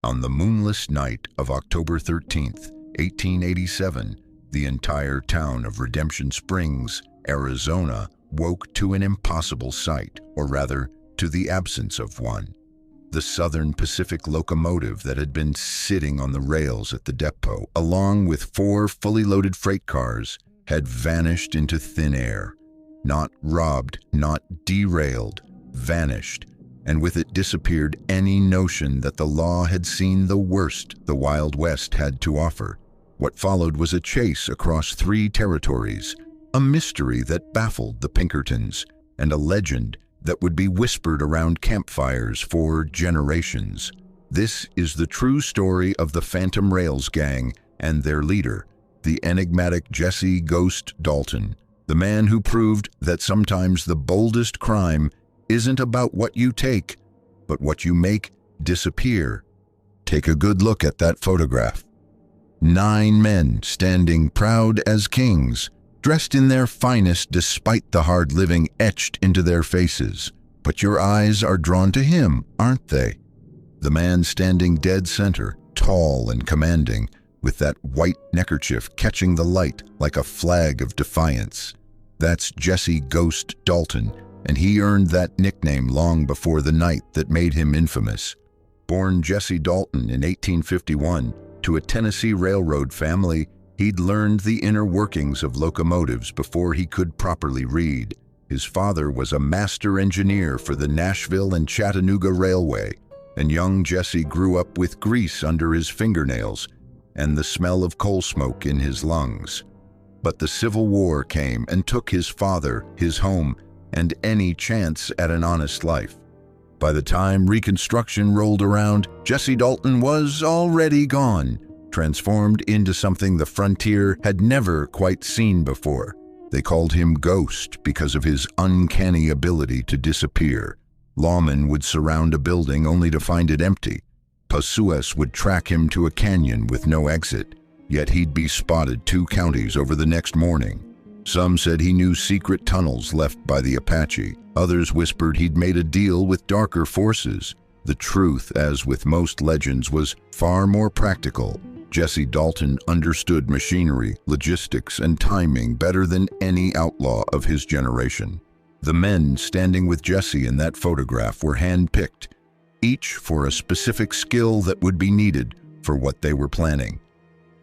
On the moonless night of October 13th, 1887, the entire town of Redemption Springs, Arizona, woke to an impossible sight, or rather, to the absence of one. The Southern Pacific locomotive that had been sitting on the rails at the depot, along with 4 fully loaded freight cars, had vanished into thin air. Not robbed, not derailed, vanished, and with it disappeared any notion that the law had seen the worst the Wild West had to offer. What followed was a chase across 3 territories, a mystery that baffled the Pinkertons, and a legend that would be whispered around campfires for generations. This is the true story of the Phantom Rails Gang and their leader, the enigmatic Jesse "Ghost" Dalton, the man who proved that sometimes the boldest crime isn't about what you take, but what you make disappear. Take a good look at that photograph. 9 men standing proud as kings, dressed in their finest despite the hard living etched into their faces. But your eyes are drawn to him, aren't they? The man standing dead center, tall and commanding, with that white neckerchief catching the light like a flag of defiance. That's Jesse "Ghost" Dalton, and he earned that nickname long before the night that made him infamous. Born Jesse Dalton in 1851 to a Tennessee railroad family, he'd learned the inner workings of locomotives before he could properly read. His father was a master engineer for the Nashville and Chattanooga Railway, and young Jesse grew up with grease under his fingernails and the smell of coal smoke in his lungs. But the Civil War came and took his father, his home, and any chance at an honest life. By the time Reconstruction rolled around, Jesse Dalton was already gone, transformed into something the frontier had never quite seen before. They called him Ghost because of his uncanny ability to disappear. Lawmen would surround a building only to find it empty. Pursuers would track him to a canyon with no exit, yet he'd be spotted 2 counties over the next morning. Some said he knew secret tunnels left by the Apache. Others whispered he'd made a deal with darker forces. The truth, as with most legends, was far more practical. Jesse Dalton understood machinery, logistics, and timing better than any outlaw of his generation. The men standing with Jesse in that photograph were hand-picked, each for a specific skill that would be needed for what they were planning.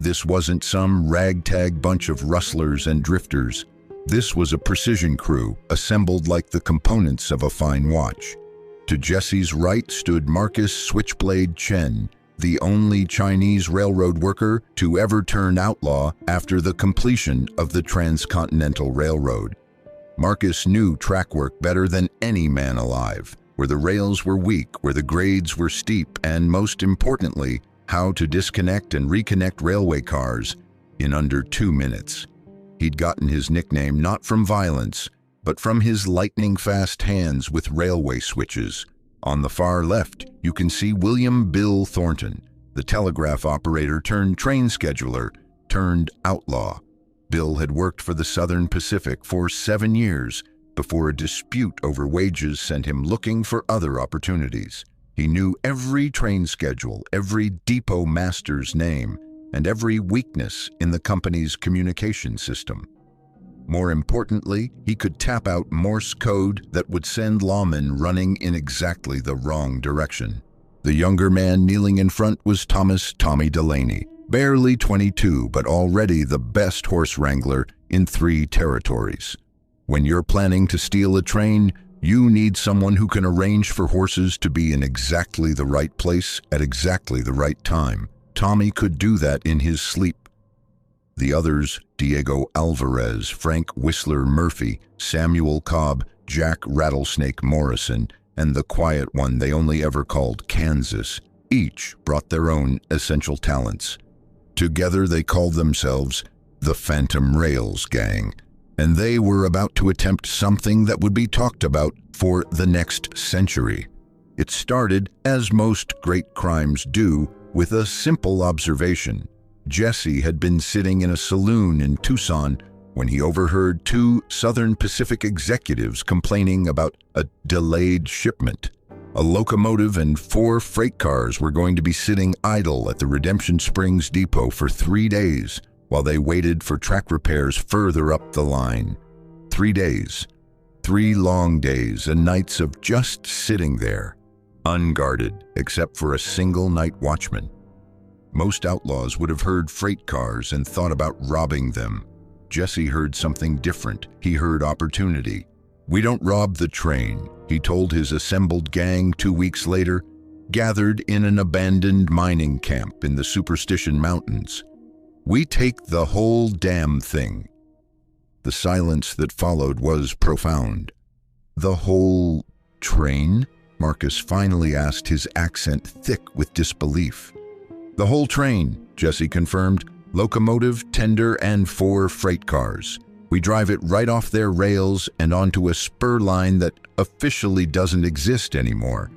This wasn't some ragtag bunch of rustlers and drifters. This was a precision crew, assembled like the components of a fine watch. To Jesse's right stood Marcus Switchblade Chen, the only Chinese railroad worker to ever turn outlaw after the completion of the Transcontinental Railroad. Marcus knew track work better than any man alive, where the rails were weak, where the grades were steep, and most importantly, how to disconnect and reconnect railway cars in under 2 minutes. He'd gotten his nickname not from violence, but from his lightning-fast hands with railway switches. On the far left, you can see William "Bill" Thornton, the telegraph operator turned train scheduler turned outlaw. Bill had worked for the Southern Pacific for 7 years before a dispute over wages sent him looking for other opportunities. He knew every train schedule, every depot master's name, and every weakness in the company's communication system. More importantly, he could tap out Morse code that would send lawmen running in exactly the wrong direction. The younger man kneeling in front was Thomas "Tommy" Delaney, barely 22, but already the best horse wrangler in 3 territories. When you're planning to steal a train, you need someone who can arrange for horses to be in exactly the right place at exactly the right time. Tommy could do that in his sleep. The others, Diego Alvarez, Frank Whistler Murphy, Samuel Cobb, Jack Rattlesnake Morrison, and the quiet one they only ever called Kansas, each brought their own essential talents. Together they called themselves the Phantom Rails Gang, and they were about to attempt something that would be talked about for the next century. It started, as most great crimes do, with a simple observation. Jesse had been sitting in a saloon in Tucson when he overheard 2 Southern Pacific executives complaining about a delayed shipment. A locomotive and 4 freight cars were going to be sitting idle at the Redemption Springs depot for 3 days while they waited for track repairs further up the line. 3 days. 3 long days and nights of just sitting there, unguarded except for a single night watchman. Most outlaws would have heard freight cars and thought about robbing them. Jesse heard something different. He heard opportunity. "We don't rob the train," he told his assembled gang 2 weeks later, gathered in an abandoned mining camp in the Superstition Mountains. "We take the whole damn thing." The silence that followed was profound. "The whole train?" Marcus finally asked, his accent thick with disbelief. "The whole train," Jesse confirmed. "Locomotive, tender, and 4 freight cars. We drive it right off their rails and onto a spur line that officially doesn't exist anymore.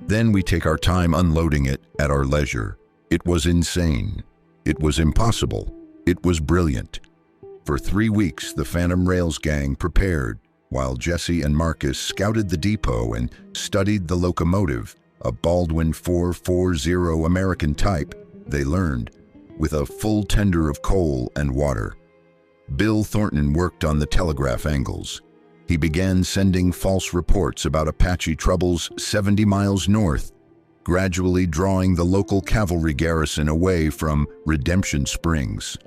Then we take our time unloading it at our leisure." It was insane. It was impossible. It was brilliant. For 3 weeks, the Phantom Rails gang prepared, while Jesse and Marcus scouted the depot and studied the locomotive, a Baldwin 440 American type, they learned, with a full tender of coal and water. Bill Thornton worked on the telegraph angles. He began sending false reports about Apache troubles 70 miles north, gradually drawing the local cavalry garrison away from Redemption Springs.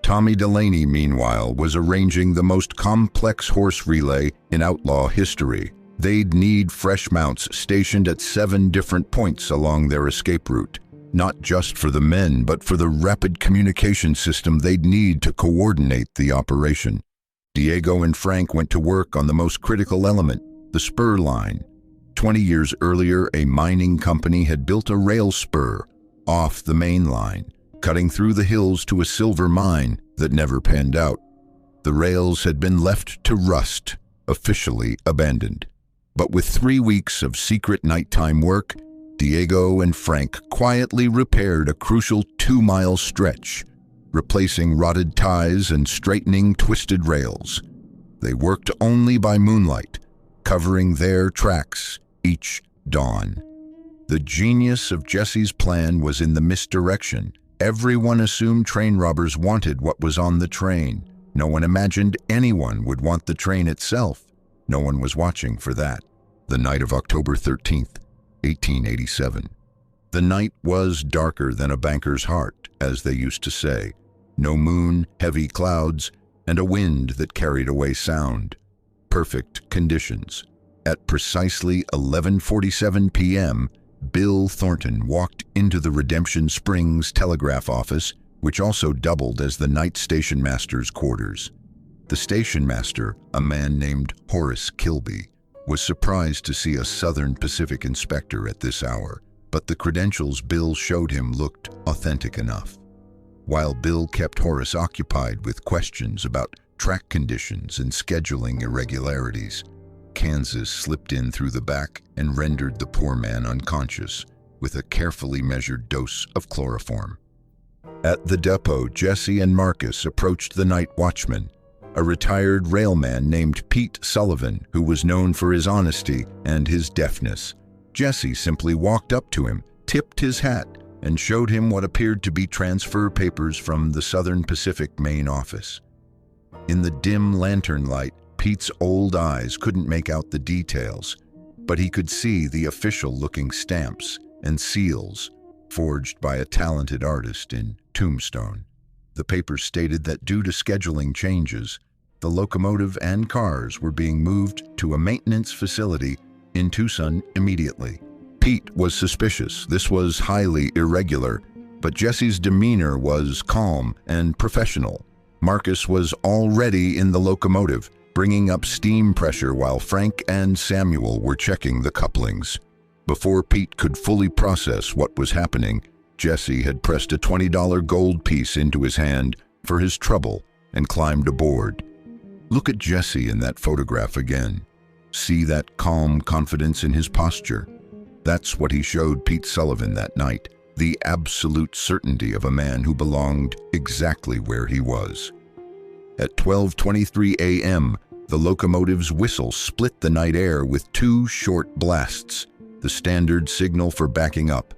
Tommy Delaney, meanwhile, was arranging the most complex horse relay in outlaw history. They'd need fresh mounts stationed at 7 different points along their escape route, not just for the men, but for the rapid communication system they'd need to coordinate the operation. Diego and Frank went to work on the most critical element, the spur line. 20 years earlier, a mining company had built a rail spur off the main line, cutting through the hills to a silver mine that never panned out. The rails had been left to rust, officially abandoned. But with 3 weeks of secret nighttime work, Diego and Frank quietly repaired a crucial 2-mile stretch, replacing rotted ties and straightening twisted rails. They worked only by moonlight, covering their tracks each dawn. The genius of Jesse's plan was in the misdirection. Everyone assumed train robbers wanted what was on the train. No one imagined anyone would want the train itself. No one was watching for that. The night of October 13th, 1887. The night was darker than a banker's heart, as they used to say. No moon, heavy clouds, and a wind that carried away sound. Perfect conditions. At precisely 11:47 p.m., Bill Thornton walked into the Redemption Springs telegraph office, which also doubled as the night station master's quarters. The station master, a man named Horace Kilby, was surprised to see a Southern Pacific inspector at this hour, but the credentials Bill showed him looked authentic enough. While Bill kept Horace occupied with questions about track conditions and scheduling irregularities, Kansas slipped in through the back and rendered the poor man unconscious with a carefully measured dose of chloroform. At the depot, Jesse and Marcus approached the night watchman, a retired railman named Pete Sullivan, who was known for his honesty and his deftness. Jesse simply walked up to him, tipped his hat, and showed him what appeared to be transfer papers from the Southern Pacific main office. In the dim lantern light, Pete's old eyes couldn't make out the details, but he could see the official-looking stamps and seals forged by a talented artist in Tombstone. The papers stated that due to scheduling changes, the locomotive and cars were being moved to a maintenance facility in Tucson immediately. Pete was suspicious. This was highly irregular, but Jesse's demeanor was calm and professional. Marcus was already in the locomotive, bringing up steam pressure while Frank and Samuel were checking the couplings. Before Pete could fully process what was happening, Jesse had pressed a $20 gold piece into his hand for his trouble and climbed aboard. Look at Jesse in that photograph again. See that calm confidence in his posture? That's what he showed Pete Sullivan that night, the absolute certainty of a man who belonged exactly where he was. At 12:23 a.m., the locomotive's whistle split the night air with 2 short blasts. the standard signal for backing up.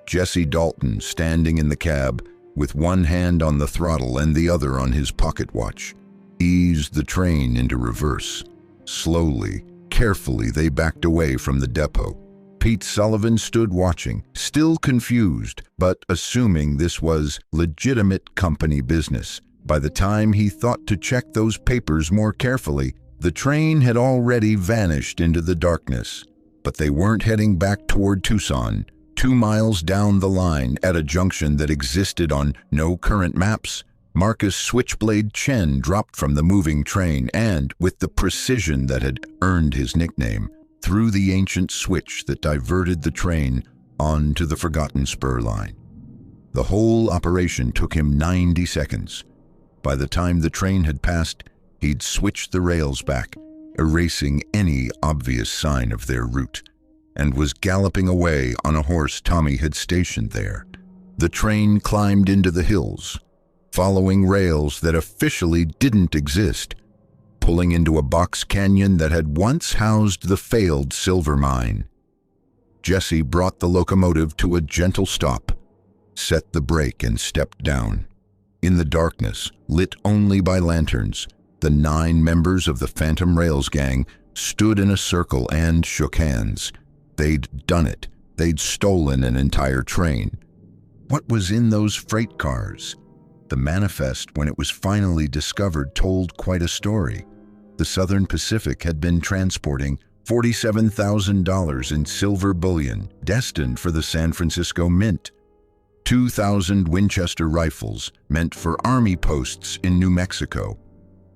Jesse Dalton, standing in the cab, with one hand on the throttle and the other on his pocket watch, eased the train into reverse. Slowly, carefully, they backed away from the depot. Pete Sullivan stood watching, still confused, but assuming this was legitimate company business. By the time he thought to check those papers more carefully, the train had already vanished into the darkness. But they weren't heading back toward Tucson. 2 miles down the line, at a junction that existed on no current maps, Marcus Switchblade Chen dropped from the moving train and, with the precision that had earned his nickname, threw the ancient switch that diverted the train onto the forgotten spur line. The whole operation took him 90 seconds. By the time the train had passed, he'd switched the rails back, erasing any obvious sign of their route, and was galloping away on a horse Tommy had stationed there. The train climbed into the hills, following rails that officially didn't exist, pulling into a box canyon that had once housed the failed silver mine. Jesse brought the locomotive to a gentle stop, set the brake, and stepped down. In the darkness, lit only by lanterns, the 9 members of the Phantom Rails gang stood in a circle and shook hands. They'd done it. They'd stolen an entire train. What was in those freight cars? The manifest, when it was finally discovered, told quite a story. The Southern Pacific had been transporting $47,000 in silver bullion, destined for the San Francisco Mint. 2,000 Winchester rifles, meant for army posts in New Mexico.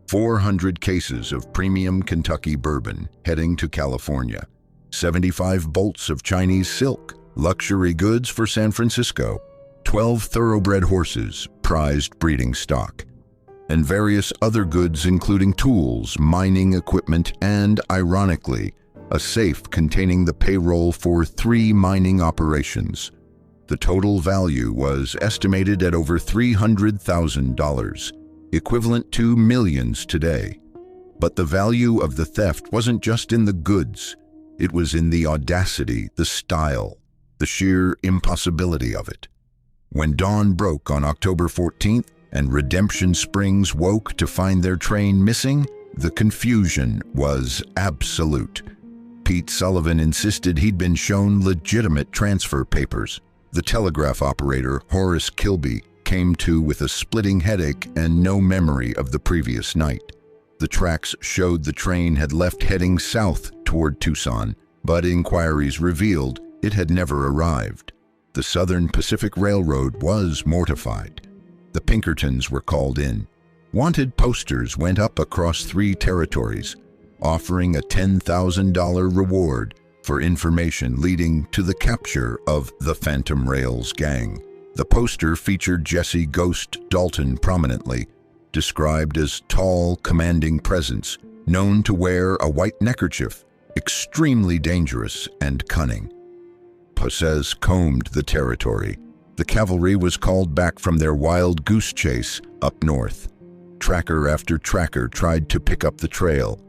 400 cases of premium Kentucky bourbon, heading to California. 75 bolts of Chinese silk, luxury goods for San Francisco. 12 thoroughbred horses, prized breeding stock, and various other goods including tools, mining equipment, and, ironically, a safe containing the payroll for 3 mining operations. The total value was estimated at over $300,000, equivalent to millions today. But the value of the theft wasn't just in the goods. It was in the audacity, the style, the sheer impossibility of it. When dawn broke on October 14th and Redemption Springs woke to find their train missing, the confusion was absolute. Pete Sullivan insisted he'd been shown legitimate transfer papers. The telegraph operator, Horace Kilby, came to with a splitting headache and no memory of the previous night. The tracks showed the train had left heading south toward Tucson, but inquiries revealed it had never arrived. The Southern Pacific Railroad was mortified. The Pinkertons were called in. Wanted posters went up across 3 territories, offering a $10,000 reward for information leading to the capture of the Phantom Rails gang. The poster featured Jesse "Ghost" Dalton prominently, described as tall, commanding presence, known to wear a white neckerchief, extremely dangerous and cunning. Possess combed the territory. The cavalry was called back from their wild goose chase up north. Tracker after tracker tried to pick up the trail,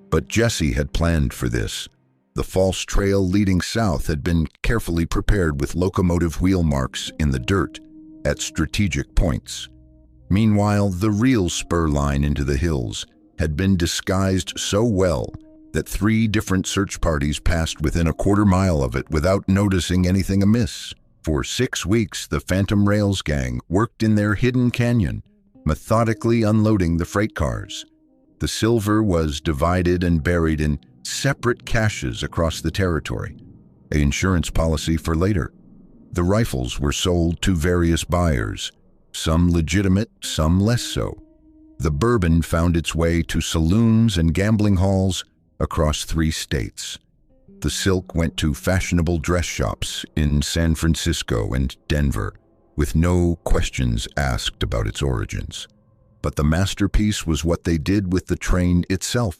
but Jesse had planned for this. The false trail leading south had been carefully prepared with locomotive wheel marks in the dirt at strategic points. Meanwhile, the real spur line into the hills had been disguised so well that 3 different search parties passed within a quarter mile of it without noticing anything amiss. For 6 weeks, the Phantom Rails gang worked in their hidden canyon, methodically unloading the freight cars. The silver was divided and buried in separate caches across the territory, an insurance policy for later. The rifles were sold to various buyers, some legitimate, some less so. The bourbon found its way to saloons and gambling halls across 3 states. The silk went to fashionable dress shops in San Francisco and Denver, with no questions asked about its origins. But the masterpiece was what they did with the train itself.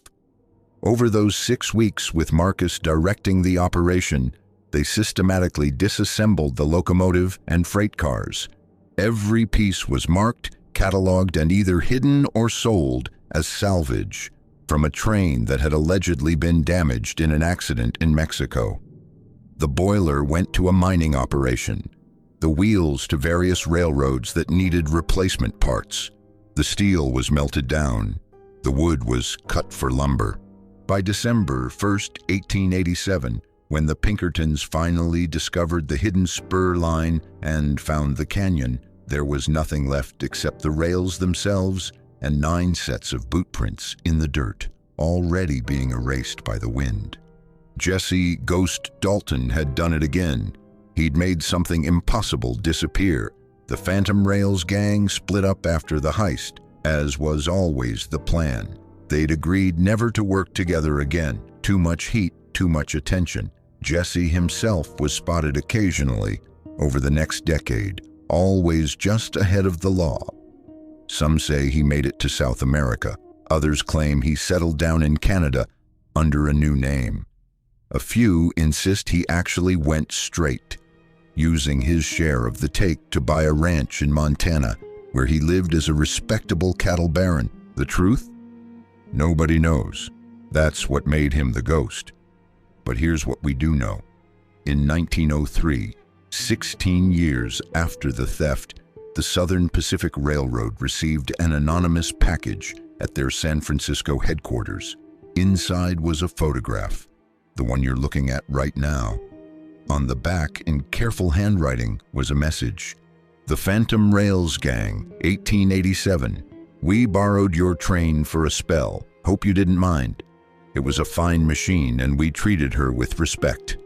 Over those 6 weeks, with Marcus directing the operation, they systematically disassembled the locomotive and freight cars. Every piece was marked, cataloged, and either hidden or sold as salvage from a train that had allegedly been damaged in an accident in Mexico. The boiler went to a mining operation, the wheels to various railroads that needed replacement parts. The steel was melted down, the wood was cut for lumber. By December 1st, 1887, when the Pinkertons finally discovered the hidden spur line and found the canyon, there was nothing left except the rails themselves and 9 sets of boot prints in the dirt, already being erased by the wind. Jesse "Ghost" Dalton had done it again. He'd made something impossible disappear. The Phantom Rails gang split up after the heist, as was always the plan. They'd agreed never to work together again. Too much heat, too much attention. Jesse himself was spotted occasionally over the next decade, always just ahead of the law. Some say he made it to South America. Others claim he settled down in Canada under a new name. A few insist he actually went straight, using his share of the take to buy a ranch in Montana, where he lived as a respectable cattle baron. The truth? Nobody knows. That's what made him the ghost. But here's what we do know. In 1903, 16 years after the theft, the Southern Pacific Railroad received an anonymous package at their San Francisco headquarters. Inside was a photograph, the one you're looking at right now. On the back, in careful handwriting, was a message. The Phantom Rails Gang, 1887. We borrowed your train for a spell. Hope you didn't mind. It was a fine machine and we treated her with respect.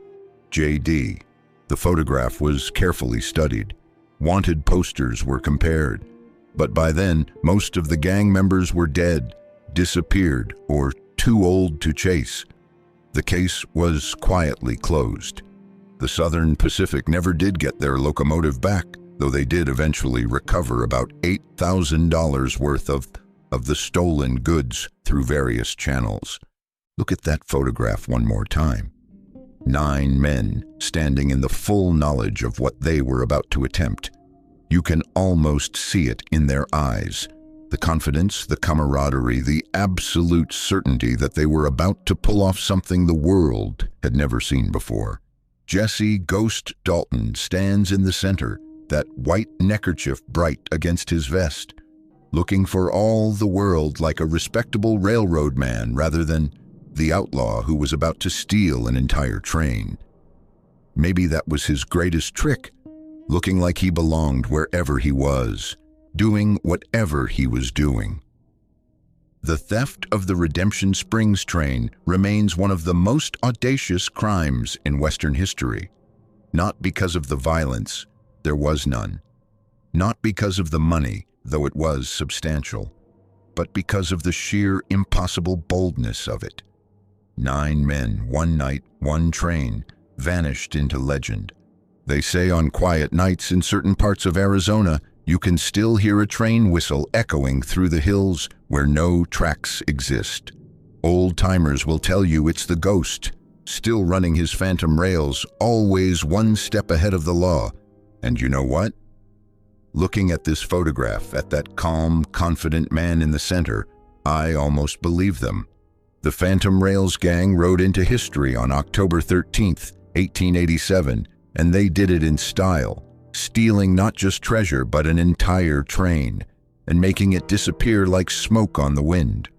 J.D. The photograph was carefully studied. Wanted posters were compared. But by then, most of the gang members were dead, disappeared, or too old to chase. The case was quietly closed. The Southern Pacific never did get their locomotive back, though they did eventually recover about $8,000 worth of the stolen goods through various channels. Look at that photograph one more time. 9 men standing in the full knowledge of what they were about to attempt. You can almost see it in their eyes. The confidence, the camaraderie, the absolute certainty that they were about to pull off something the world had never seen before. Jesse "Ghost" Dalton stands in the center, that white neckerchief bright against his vest, looking for all the world like a respectable railroad man rather than the outlaw who was about to steal an entire train. Maybe that was his greatest trick, looking like he belonged wherever he was, doing whatever he was doing. The theft of the Redemption Springs train remains one of the most audacious crimes in Western history. Not because of the violence, there was none. Not because of the money, though it was substantial, but because of the sheer impossible boldness of it. 9 men, 1 night, 1 train, vanished into legend. They say on quiet nights in certain parts of Arizona, you can still hear a train whistle echoing through the hills where no tracks exist. Old-timers will tell you it's the ghost, still running his phantom rails, always 1 step ahead of the law. And you know what? Looking at this photograph, at that calm, confident man in the center, I almost believe them. The Phantom Rails Gang rode into history on October 13th, 1887, and they did it in style, stealing not just treasure but an entire train, and making it disappear like smoke on the wind.